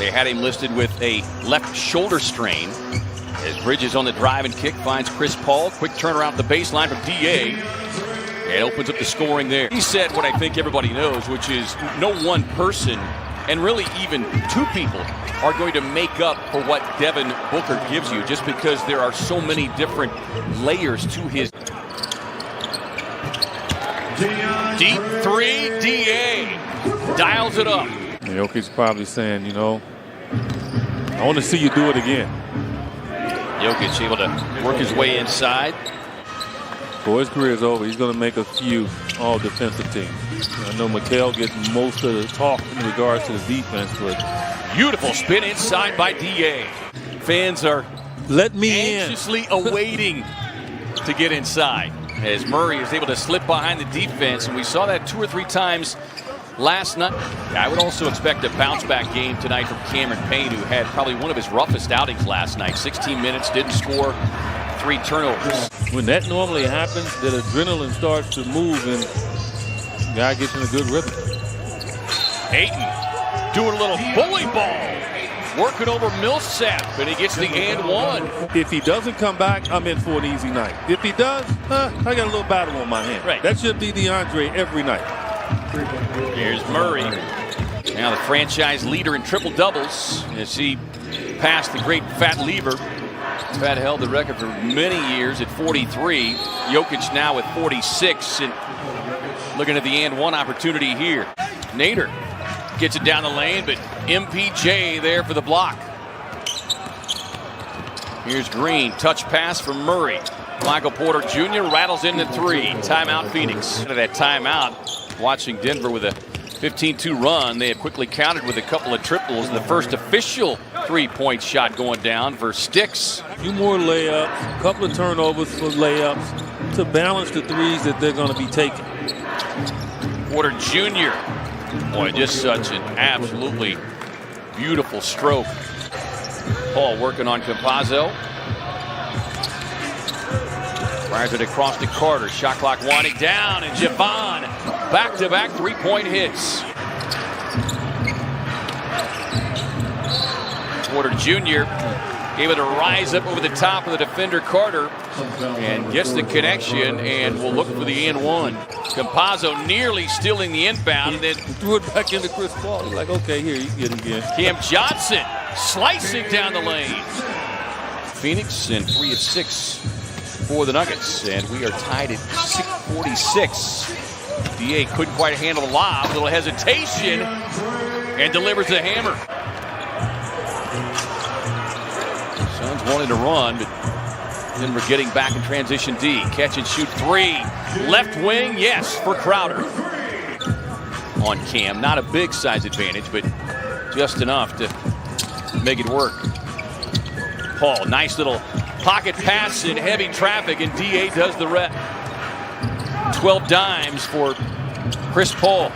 They had him listed with a left shoulder strain. As Bridges on the drive and kick finds Chris Paul. Quick turnaround the baseline from DA. And opens up the scoring there. He said what I think everybody knows, which is no one person, and really even two people, are going to make up for what Devin Booker gives you, just because there are so many different layers to his. Deep three, DA dials it up. Jokic's probably saying, you know, I want to see you do it again. Jokic able to work his way inside. Before his career is over, he's going to make a few all-defensive teams. I know Mikal gets most of the talk in regards to the defense, but beautiful spin inside by DA. Fans are anxiously awaiting to get inside as Murray is able to slip behind the defense, and we saw that 2 or 3 times last night. I would also expect a bounce-back game tonight from Cameron Payne, who had probably one of his roughest outings last night. 16 minutes, didn't score, 3 turnovers. When that normally happens, that adrenaline starts to move and the guy gets in a good rhythm. Ayton doing a little bully ball, working over Millsap, and he gets the and one. If he doesn't come back, I'm in for an easy night. If he does, I got a little battle on my hand. Right. That should be DeAndre every night. Here's Murray, now the franchise leader in triple doubles as he passed the great Fat Lever. Fat held the record for many years at 43. Jokic now with 46, and looking at the and one opportunity here. Nader gets it down the lane, but MPJ there for the block. Here's Green, touch pass from Murray. Michael Porter Jr. rattles in the 3. Timeout Phoenix. Out of that timeout, watching Denver with a 15-2 run. They have quickly countered with a couple of triples. The first official 3-point shot going down for Sticks. A few more layups, a couple of turnovers for layups to balance the threes that they're going to be taking. Porter Jr. Boy, just such an absolutely beautiful stroke. Paul working on Campazzo. Fires it across to Carter. Shot clock winding down, and Javon back-to-back 3-point hits. Porter Jr. able to rise up over the top of the defender Carter and gets the connection, and will look for the and one. Campazzo nearly stealing the inbound, and then threw it back into Chris Paul. He's like, okay, here, you get it again. Cam Johnson slicing down the lane. Phoenix and 3 of 6 for the Nuggets, and we are tied at 6:46. DA couldn't quite handle the lob. A little hesitation, and delivers the hammer. Suns wanting to run, but then we're getting back in transition D. Catch and shoot 3. Left wing, yes, for Crowder. On Cam, not a big size advantage, but just enough to make it work. Paul, nice little pocket pass in heavy traffic, and DA does the rest. 12 dimes for Chris Paul.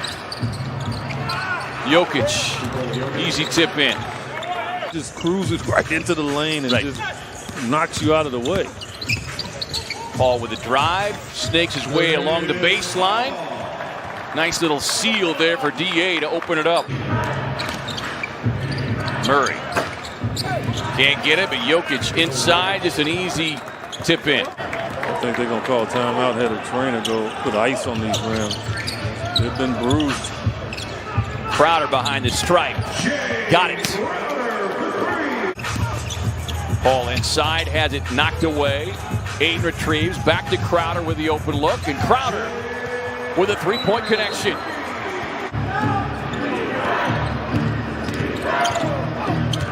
Jokic, easy tip in. Just cruises right into the lane and just knocks you out of the way. Paul with a drive, snakes his way along the baseline. Nice little seal there for DA to open it up. Murray can't get it, but Jokic inside, just an easy tip in. I think they're going to call timeout, had a trainer go put ice on these rims. They've been bruised. Crowder behind the stripe. Got it. Paul inside, has it knocked away. Ayton retrieves, back to Crowder with the open look, and Crowder with a 3-point connection.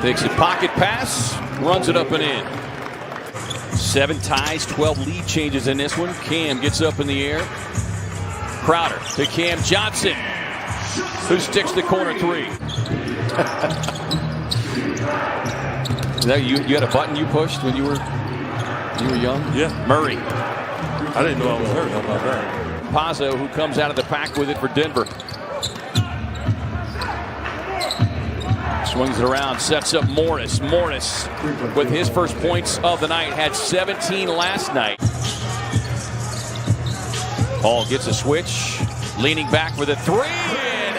Takes a pocket pass, runs it up and in. 7 ties, 12 lead changes in this one. Cam gets up in the air. Crowder to Cam Johnson, who sticks the corner 3. Is that you had a button you pushed when you were young? Yeah. Murray. I didn't know I was hurt. How about that? Pazzo, who comes out of the pack with it for Denver. Swings it around, sets up Morris. Morris with his first points of the night, had 17 last night. Paul gets a switch, leaning back with a 3, and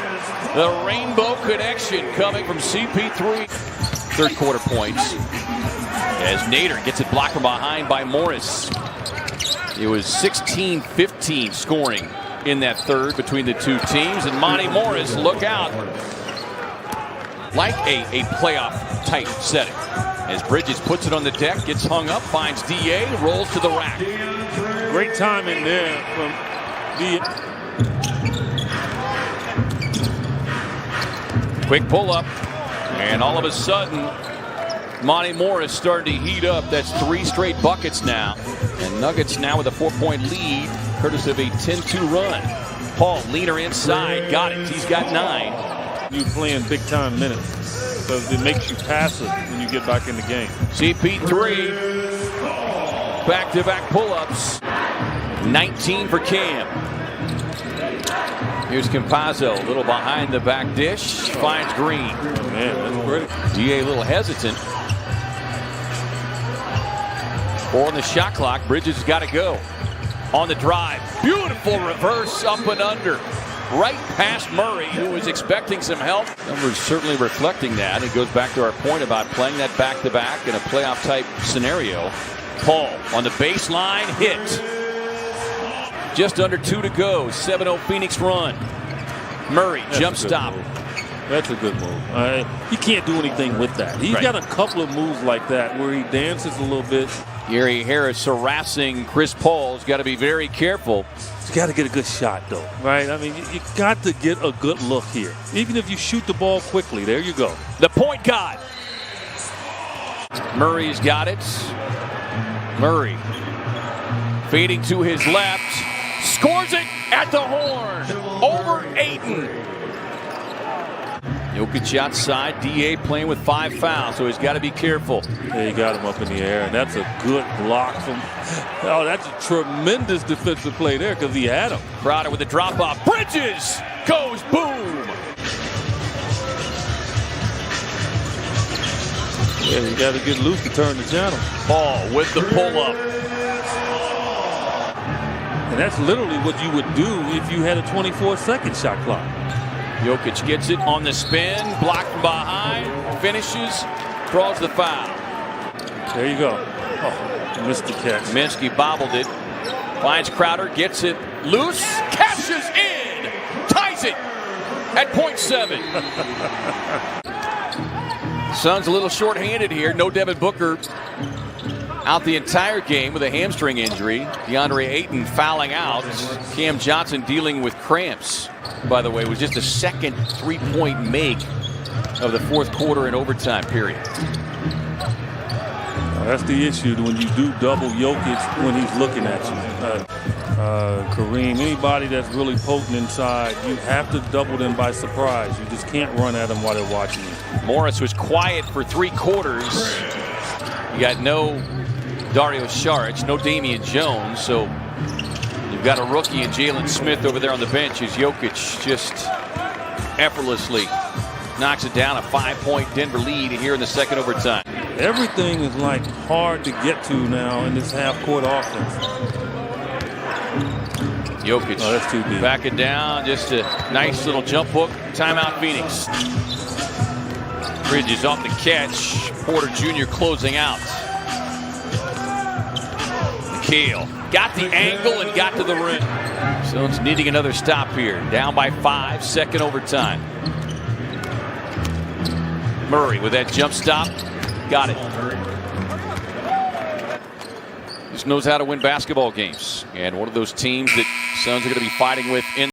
The rainbow connection coming from CP3. Third quarter points as Nader gets it blocked from behind by Morris. It was 16-15 scoring in that third between the two teams. And Monty Morris, look out. Like a playoff type setting. As Bridges puts it on the deck, gets hung up, finds DA, rolls to the rack. Great timing there from Quick pull up, and all of a sudden, Monty Morris starting to heat up. That's 3 straight buckets now. And Nuggets now with a 4-point lead, courtesy of a 10-2 run. Paul, leaner inside, got it. He's got 9. You're playing big-time minutes, so it makes you passive when you get back in the game. CP3, back-to-back pull-ups. 19 for Cam. Here's Campazzo, a little behind the back dish, finds Green. Oh, man, that's great. DA a little hesitant. 4 on the shot clock. Bridges has got to go. On the drive, beautiful reverse up and under. Right past Murray, who was expecting some help. Numbers certainly reflecting that. It goes back to our point about playing that back-to-back in a playoff-type scenario. Paul on the baseline, hit. Just under 2 to go. 7-0 Phoenix run. Murray, jump stop. That's a good move. He can't do anything with that. He's got a couple of moves like that where he dances a little bit. Gary Harris harassing Chris Paul. He's got to be very careful. He's got to get a good shot, though, right? I mean, you got to get a good look here. Even if you shoot the ball quickly, there you go. The point guard. Murray's got it. Murray feeding to his left. Scores it at the horn. Over Ayton. Jokic outside. DA playing with 5 fouls, so he's got to be careful. Yeah, he got him up in the air, and that's a good block from. Oh, that's a tremendous defensive play there because he had him. Crowder with the drop off. Bridges goes boom. Yeah, you got to get loose to turn the channel. Paul with the pull up. And that's literally what you would do if you had a 24-second shot clock. Jokic gets it on the spin, blocked from behind, finishes, draws the foul. There you go. Oh, missed the catch. Minsky bobbled it, finds Crowder, gets it loose, cashes in, ties it at .7. Suns a little short-handed here. No Devin Booker out the entire game with a hamstring injury. DeAndre Ayton fouling out. Cam Johnson dealing with cramps. By the way, was just the second 3-point make of the fourth quarter and overtime period. That's the issue when you do double Jokic when he's looking at you. Kareem, anybody that's really potent inside, you have to double them by surprise. You just can't run at them while they're watching you. Morris was quiet for 3 quarters. You got no Dario Saric, no Damian Jones, so you've got a rookie and Jalen Smith over there on the bench as Jokic just effortlessly knocks it down. A 5-point Denver lead here in the second overtime. Everything is like hard to get to now in this half-court offense. Jokic that's too deep. Backing down, just a nice little jump hook. Timeout Phoenix. Bridges off the catch. Porter Jr. closing out. McHale got the angle and got to the rim. So it's needing another stop here. Down by 5, second overtime. Murray with that jump stop. Got it. Just knows how to win basketball games. And one of those teams that Suns are going to be fighting with in